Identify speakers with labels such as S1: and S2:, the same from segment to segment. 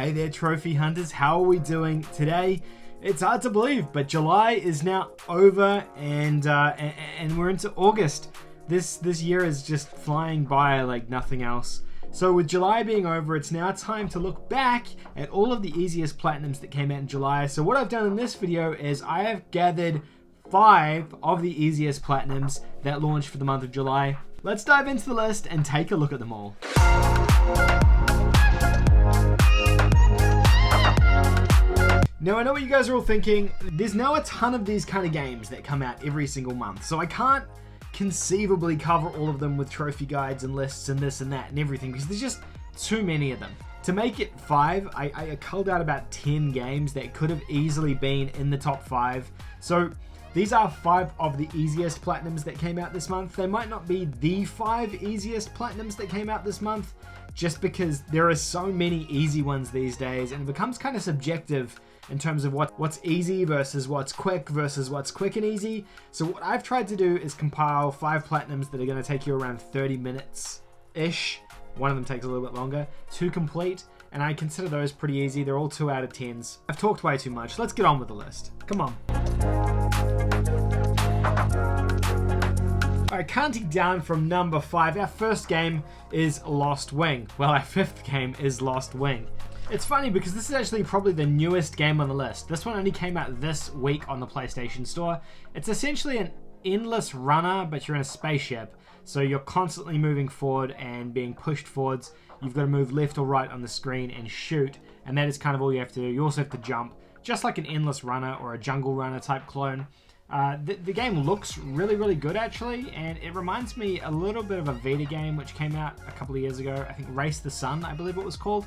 S1: Hey there, trophy hunters. How are we doing today? It's hard to believe, but July is now over, and we're into August. This year is just flying by like nothing else. So with July being over, it's now time to look back at all of the easiest platinums that came out in July. So what I've done in this video is I have gathered 5 of the easiest platinums that launched for the month of July. Let's dive into the list and take a look at them all. Now, I know what you guys are all thinking. There's now a ton of these kind of games that come out every single month, so I can't conceivably cover all of them with trophy guides and lists and this and that and everything, because there's just too many of them. To make it 5, I culled out about 10 games that could have easily been in the top 5. So these are 5 of the easiest platinums that came out this month. They might not be the 5 easiest platinums that came out this month, just because there are so many easy ones these days, and it becomes kind of subjective in terms of what's easy versus what's quick and easy. So what I've tried to do is compile 5 platinums that are going to take you around 30 minutes-ish. One of them takes a little bit longer to complete, and I consider those pretty easy. They're all 2 out of 10s. I've talked way too much. Let's get on with the list. Come on. Alright, counting down from number 5, our first game is Lost Wing. Well, our 5th game is Lost Wing. It's funny because this is actually probably the newest game on the list. This one only came out this week on the PlayStation Store. It's essentially an endless runner, but you're in a spaceship. So you're constantly moving forward and being pushed forwards. You've got to move left or right on the screen and shoot. And that is kind of all you have to do. You also have to jump, just like an endless runner or a jungle runner type clone. The game looks really, really good actually, and it reminds me a little bit of a Vita game which came out a couple of years ago. I think Race the Sun, I believe it was called.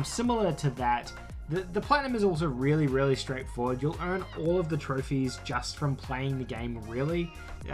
S1: Similar to that. The platinum is also really, really straightforward. You'll earn all of the trophies just from playing the game, really.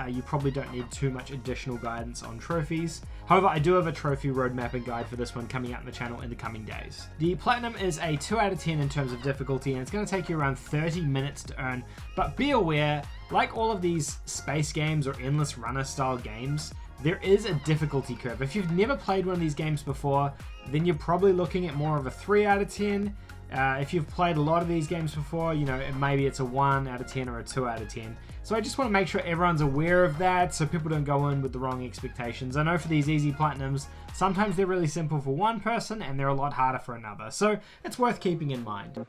S1: You probably don't need too much additional guidance on trophies. However, I do have a trophy roadmap and guide for this one coming out on the channel in the coming days. The platinum is a 2 out of 10 in terms of difficulty, and it's going to take you around 30 minutes to earn. But be aware, like all of these space games or endless runner style games, there is a difficulty curve. If you've never played one of these games before, then you're probably looking at more of a 3 out of 10. If you've played a lot of these games before, you know, maybe it's a 1 out of 10 or a 2 out of 10. So I just want to make sure everyone's aware of that so people don't go in with the wrong expectations. I know for these easy platinums, sometimes they're really simple for one person and they're a lot harder for another. So it's worth keeping in mind.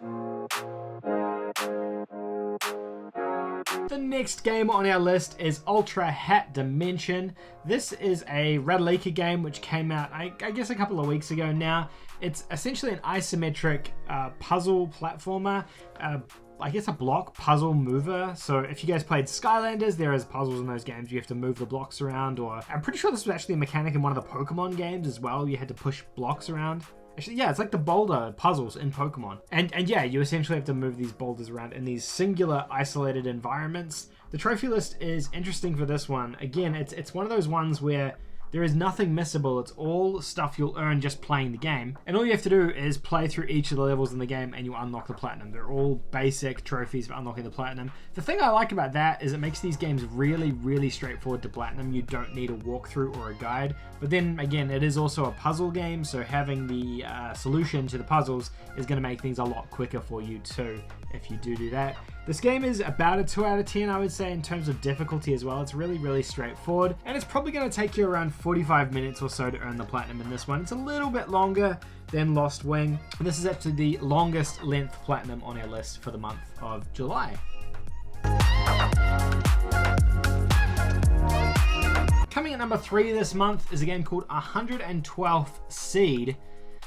S1: The next game on our list is Ultra Hat Dimension. This is a Radalika game which came out, I guess, a couple of weeks ago now. It's essentially an isometric puzzle platformer, I guess a block puzzle mover. So if you guys played Skylanders, there is puzzles in those games. You have to move the blocks around, or I'm pretty sure this was actually a mechanic in one of the Pokemon games as well. You had to push blocks around. Actually, yeah, it's like the boulder puzzles in Pokemon. And yeah, you essentially have to move these boulders around in these singular isolated environments. The trophy list is interesting for this one. Again, it's one of those ones where there is nothing missable. It's all stuff you'll earn just playing the game. And all you have to do is play through each of the levels in the game and you unlock the platinum. They're all basic trophies for unlocking the platinum. The thing I like about that is it makes these games really, really straightforward to platinum. You don't need a walkthrough or a guide. But then again, it is also a puzzle game, so having the solution to the puzzles is going to make things a lot quicker for you too, if you do that. This game is about a 2 out of 10, I would say, in terms of difficulty as well. It's really, really straightforward, and it's probably going to take you around 45 minutes or so to earn the platinum in this one. It's a little bit longer than Lost Wing, and this is actually the longest length platinum on our list for the month of July. Coming at number 3 this month is a game called 112th Seed.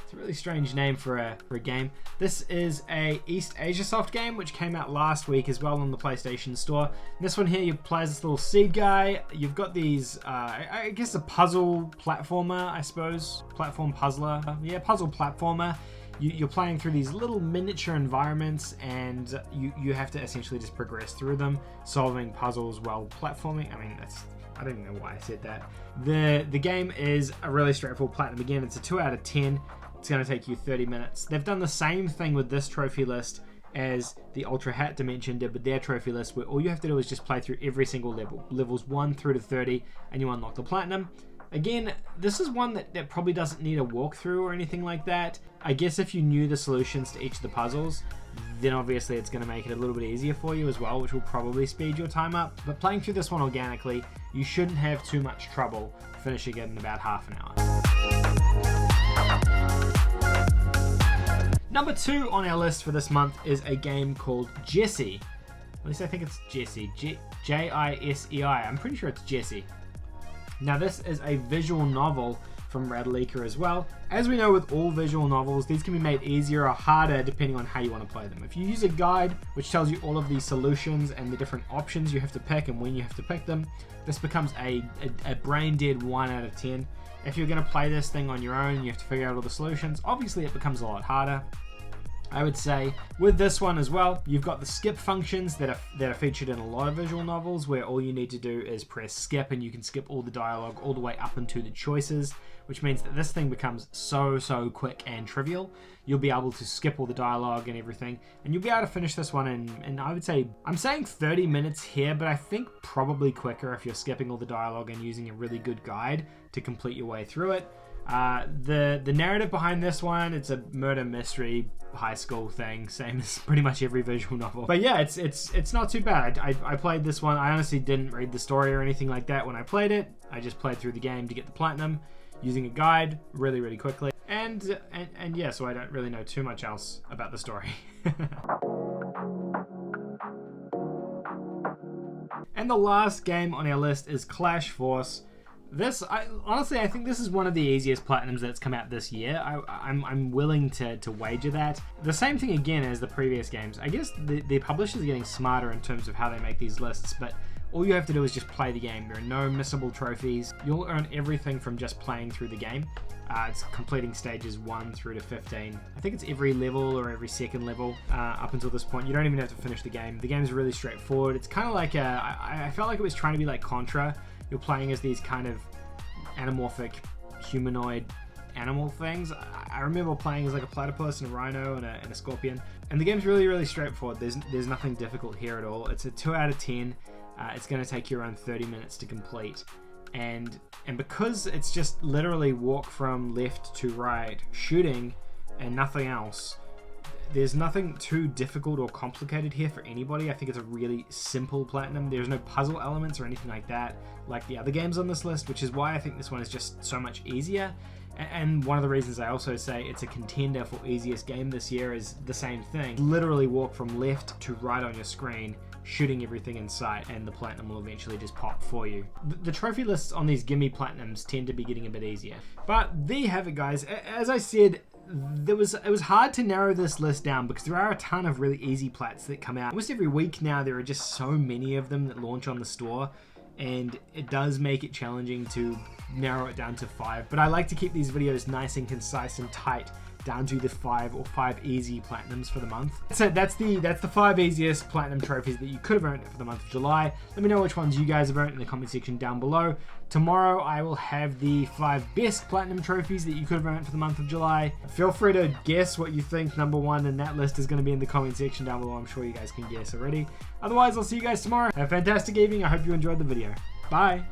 S1: It's a really strange name for a game. This is a East Asia Soft game which came out last week as well on the PlayStation Store. And this one here, you play as this little seed guy. You've got these, I guess a puzzle platformer, I suppose. Platform puzzler. Yeah, puzzle platformer. You're playing through these little miniature environments, and you have to essentially just progress through them, solving puzzles while platforming. I mean, I don't even know why I said that. The game is a really straightforward platinum. Again, it's a 2 out of 10. It's going to take you 30 minutes. They've done the same thing with this trophy list as the Ultra Hat Dimension did with their trophy list, where all you have to do is just play through every single level. Levels 1 through to 30, and you unlock the platinum. Again, this is one that probably doesn't need a walkthrough or anything like that. I guess if you knew the solutions to each of the puzzles, then obviously it's going to make it a little bit easier for you as well, which will probably speed your time up. But playing through this one organically, you shouldn't have too much trouble finishing it in about half an hour. Number 2 on our list for this month is a game called Jisei. At least I think it's Jisei. J-I-S-E-I. I'm pretty sure it's Jisei. Now this is a visual novel from Radlika as well. As we know with all visual novels, these can be made easier or harder depending on how you want to play them. If you use a guide which tells you all of the solutions and the different options you have to pick and when you have to pick them, this becomes a brain dead 1 out of 10. If you're going to play this thing on your own and you have to figure out all the solutions, obviously it becomes a lot harder. I would say with this one as well, you've got the skip functions that are featured in a lot of visual novels, where all you need to do is press skip and you can skip all the dialogue all the way up into the choices, which means that this thing becomes so quick and trivial. You'll be able to skip all the dialogue and everything, and you'll be able to finish this one in I would say, I'm saying 30 minutes here, but I think probably quicker if you're skipping all the dialogue and using a really good guide to complete your way through it. The narrative behind this one, it's a murder mystery high school thing, same as pretty much every visual novel. But yeah, it's not too bad. I played this one. I honestly didn't read the story or anything like that when I played it. I just played through the game to get the platinum using a guide really quickly. And yeah, so I don't really know too much else about the story. And the last game on our list is Clash Force. This, honestly, I think this is one of the easiest platinums that's come out this year. I'm willing to wager that. The same thing again as the previous games. I guess the publishers are getting smarter in terms of how they make these lists, but all you have to do is just play the game. There are no missable trophies. You'll earn everything from just playing through the game. It's completing stages 1 through to 15. I think it's every level or every second level up until this point. You don't even have to finish the game. The game's really straightforward. It's kind of like I felt like it was trying to be like Contra. You're playing as these kind of anamorphic humanoid animal things. I remember playing as like a platypus and a rhino and a scorpion. And the game's really straightforward. There's nothing difficult here at all. It's a 2 out of 10. It's going to take you around 30 minutes to complete. And because it's just literally walk from left to right shooting and nothing else, there's nothing too difficult or complicated here for anybody. I think it's a really simple platinum. There's no puzzle elements or anything like that, like the other games on this list, which is why I think this one is just so much easier. And one of the reasons I also say it's a contender for easiest game this year is the same thing. Literally walk from left to right on your screen, shooting everything in sight, and the platinum will eventually just pop for you. The trophy lists on these gimme platinums tend to be getting a bit easier. But there you have it, guys. As I said, it was hard to narrow this list down because there are a ton of really easy plats that come out. Almost every week now there are just so many of them that launch on the store, and it does make it challenging to narrow it down to 5. But I like to keep these videos nice and concise and tight, down to the 5 easy platinums for the month. So that's the 5 easiest platinum trophies that you could have earned for the month of July. Let me know which ones you guys have earned in the comment section down below. Tomorrow I will have the 5 best platinum trophies that you could have earned for the month of July. Feel free to guess what you think number 1 in that list is going to be in the comment section down below. I'm sure you guys can guess already. Otherwise, I'll see you guys tomorrow. Have a fantastic evening. I hope you enjoyed the video. Bye.